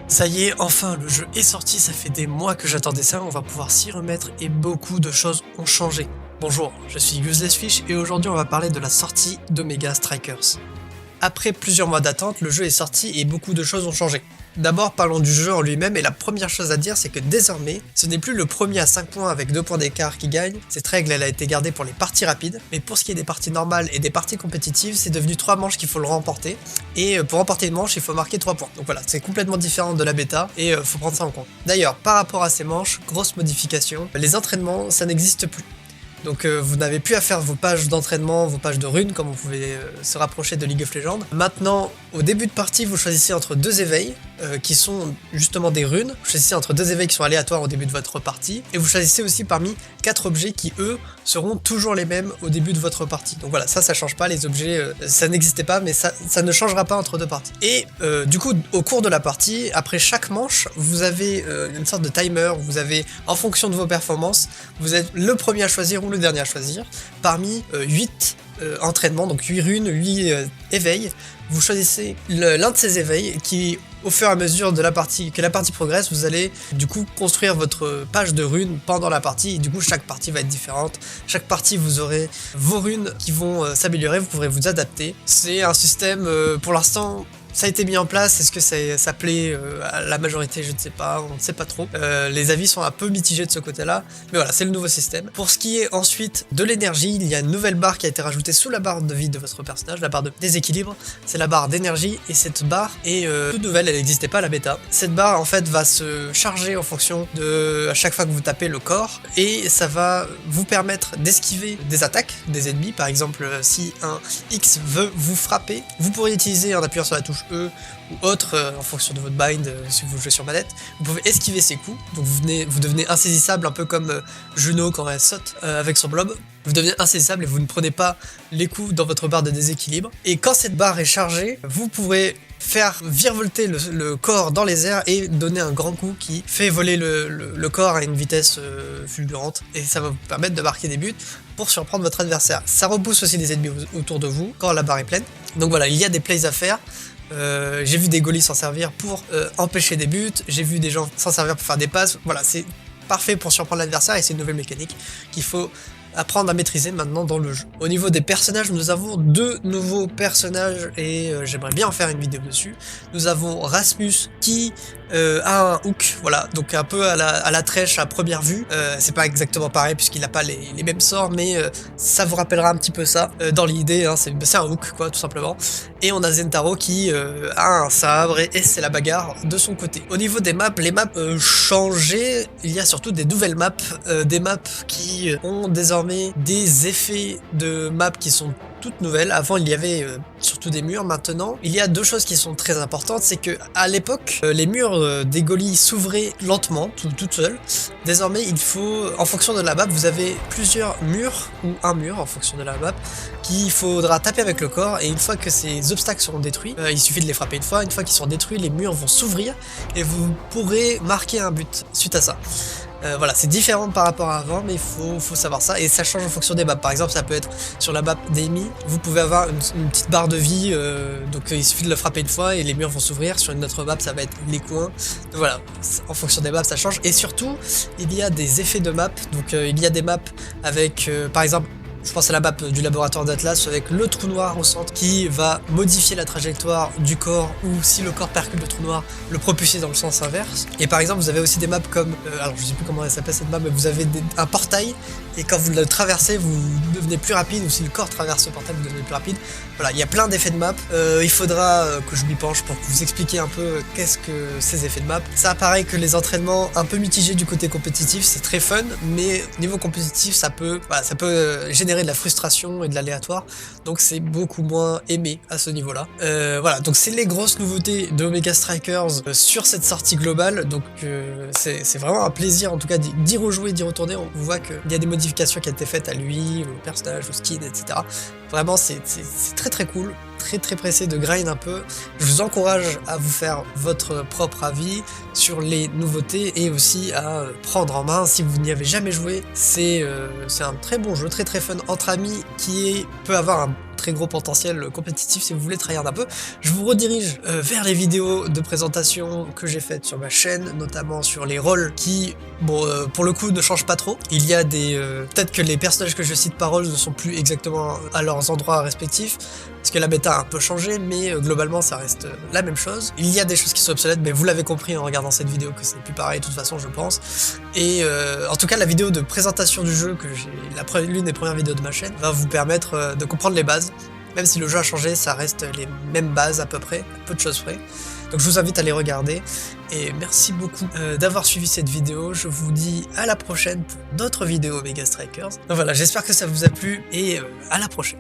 Ça y est, enfin, le jeu est sorti, ça fait des mois que j'attendais ça, on va pouvoir s'y remettre et beaucoup de choses ont changé. Bonjour, je suis UselessFish et aujourd'hui on va parler de la sortie d'Omega Strikers. Après plusieurs mois d'attente, le jeu est sorti et beaucoup de choses ont changé. D'abord parlons du jeu en lui-même et la première chose à dire c'est que désormais, ce n'est plus le premier à 5 points avec 2 points d'écart qui gagne, cette règle elle a été gardée pour les parties rapides, mais pour ce qui est des parties normales et des parties compétitives, c'est devenu 3 manches qu'il faut le remporter, et pour remporter une manche il faut marquer 3 points. Donc voilà, c'est complètement différent de la bêta et faut prendre ça en compte. D'ailleurs, par rapport à ces manches, grosse modification, les entraînements ça n'existe plus. Donc vous n'avez plus à faire vos pages d'entraînement, vos pages de runes comme vous pouvez se rapprocher de League of Legends. Maintenant, au début de partie, vous choisissez entre 2 éveils qui sont justement des runes. Vous choisissez entre 2 éveils qui sont aléatoires au début de votre partie. Et vous choisissez aussi parmi 4 objets qui, eux, seront toujours les mêmes au début de votre partie. Donc voilà, ça change pas, les objets, ça n'existait pas, mais ça ne changera pas entre 2 parties. Et du coup, au cours de la partie, après chaque manche, vous avez une sorte de timer, vous avez, en fonction de vos performances, vous êtes le premier à choisir ou le dernier à choisir, parmi 8 entraînements, donc 8 runes, 8 éveils. Vous choisissez l'un de ces éveils qui, au fur et à mesure de la partie, que la partie progresse, vous allez du coup construire votre page de runes pendant la partie, et du coup chaque partie va être différente. Chaque partie vous aurez vos runes qui vont s'améliorer, vous pourrez vous adapter. C'est un système, pour l'instant, ça a été mis en place, est-ce que ça plaît à la majorité, je ne sais pas, on ne sait pas trop. Les avis sont un peu mitigés de ce côté-là, mais voilà, c'est le nouveau système. Pour ce qui est ensuite de l'énergie, il y a une nouvelle barre qui a été rajoutée sous la barre de vie de votre personnage, la barre de déséquilibre, c'est la barre d'énergie, et cette barre est toute nouvelle, elle n'existait pas à la bêta. Cette barre en fait va se charger en fonction de à chaque fois que vous tapez le corps, et ça va vous permettre d'esquiver des attaques des ennemis. Par exemple, si un X veut vous frapper, vous pourrez utiliser en appuyant sur la touche E ou autre, en fonction de votre bind, si vous jouez sur manette, vous pouvez esquiver ses coups, donc vous devenez insaisissable, un peu comme Juno quand elle saute avec son blob. Vous devenez insaisissable et vous ne prenez pas les coups dans votre barre de déséquilibre. Et quand cette barre est chargée, vous pourrez faire virevolter le corps dans les airs et donner un grand coup qui fait voler le corps à une vitesse fulgurante, et ça va vous permettre de marquer des buts pour surprendre votre adversaire. Ça repousse aussi des ennemis autour de vous quand la barre est pleine. Donc voilà, il y a des plays à faire. J'ai vu des goalies s'en servir pour empêcher des buts, j'ai vu des gens s'en servir pour faire des passes. Voilà, c'est parfait pour surprendre l'adversaire et c'est une nouvelle mécanique qu'il faut apprendre à maîtriser maintenant dans le jeu. Au niveau des personnages, nous avons 2 nouveaux personnages et j'aimerais bien en faire une vidéo dessus. Nous avons Rasmus qui a un hook, voilà, donc un peu à la Thresh à première vue. C'est pas exactement pareil puisqu'il n'a pas les mêmes sorts, mais ça vous rappellera un petit peu ça dans l'idée, hein, c'est un hook quoi, tout simplement. Et on a Zentaro qui a un sabre et c'est la bagarre de son côté. Au niveau des maps, les maps changé, il y a surtout des nouvelles maps, des maps qui ont désormais des effets de maps qui sont toutes nouvelles. Avant il y avait surtout des murs, maintenant il y a 2 choses qui sont très importantes, c'est que à l'époque les murs des goalies s'ouvraient lentement, toutes seules. Désormais il faut, en fonction de la map, vous avez plusieurs murs, ou un mur en fonction de la map, qu'il faudra taper avec le corps, et une fois que ces obstacles seront détruits, il suffit de les frapper une fois qu'ils seront détruits, les murs vont s'ouvrir et vous pourrez marquer un but suite à ça. Voilà, c'est différent par rapport à avant, mais il faut savoir ça, et ça change en fonction des maps. Par exemple, ça peut être sur la map d'Amy, vous pouvez avoir une petite barre de vie, donc il suffit de le frapper une fois et les murs vont s'ouvrir. Sur une autre map, ça va être les coins. Donc voilà, en fonction des maps, ça change. Et surtout, il y a des effets de map, donc il y a des maps avec, par exemple, je pense à la map du laboratoire d'Atlas avec le trou noir au centre qui va modifier la trajectoire du corps, ou si le corps percute le trou noir, le propulser dans le sens inverse. Et par exemple, vous avez aussi des maps comme, alors je sais plus comment elle s'appelle cette map, mais vous avez un portail, et quand vous le traversez, vous devenez plus rapide, ou si le corps traverse ce portail, vous devenez plus rapide. Voilà, il y a plein d'effets de map. Il faudra que je m'y penche pour vous expliquer un peu qu'est-ce que ces effets de map. Ça apparaît que les entraînements un peu mitigés du côté compétitif, c'est très fun, mais niveau compétitif, ça peut générer de la frustration et de l'aléatoire, donc c'est beaucoup moins aimé à ce niveau-là. Voilà, donc c'est les grosses nouveautés de Omega Strikers sur cette sortie globale, donc c'est vraiment un plaisir en tout cas d'y rejouer, d'y retourner. On voit qu'il y a des modifications qui ont été faites à lui, au personnage, au skin, etc. Vraiment, c'est très cool. Très pressé de grind un peu. Je vous encourage à vous faire votre propre avis sur les nouveautés et aussi à prendre en main si vous n'y avez jamais joué. C'est un très bon jeu, très fun entre amis, qui peut avoir très gros potentiel compétitif si vous voulez tryhard un peu. Je vous redirige vers les vidéos de présentation que j'ai faites sur ma chaîne, notamment sur les rôles qui, bon, pour le coup, ne changent pas trop. Il y a des... peut-être que les personnages que je cite par rôle ne sont plus exactement à leurs endroits respectifs, parce que la méta a un peu changé, mais globalement ça reste la même chose. Il y a des choses qui sont obsolètes, mais vous l'avez compris en regardant cette vidéo que c'est plus pareil de toute façon, je pense. Et en tout cas, la vidéo de présentation du jeu, que j'ai l'une des premières vidéos de ma chaîne, va vous permettre de comprendre les bases. Même si le jeu a changé, ça reste les mêmes bases à peu près, à peu de choses près. Donc je vous invite à les regarder, et merci beaucoup d'avoir suivi cette vidéo. Je vous dis à la prochaine pour d'autres vidéos Mega Strikers. Donc voilà, j'espère que ça vous a plu, et à la prochaine.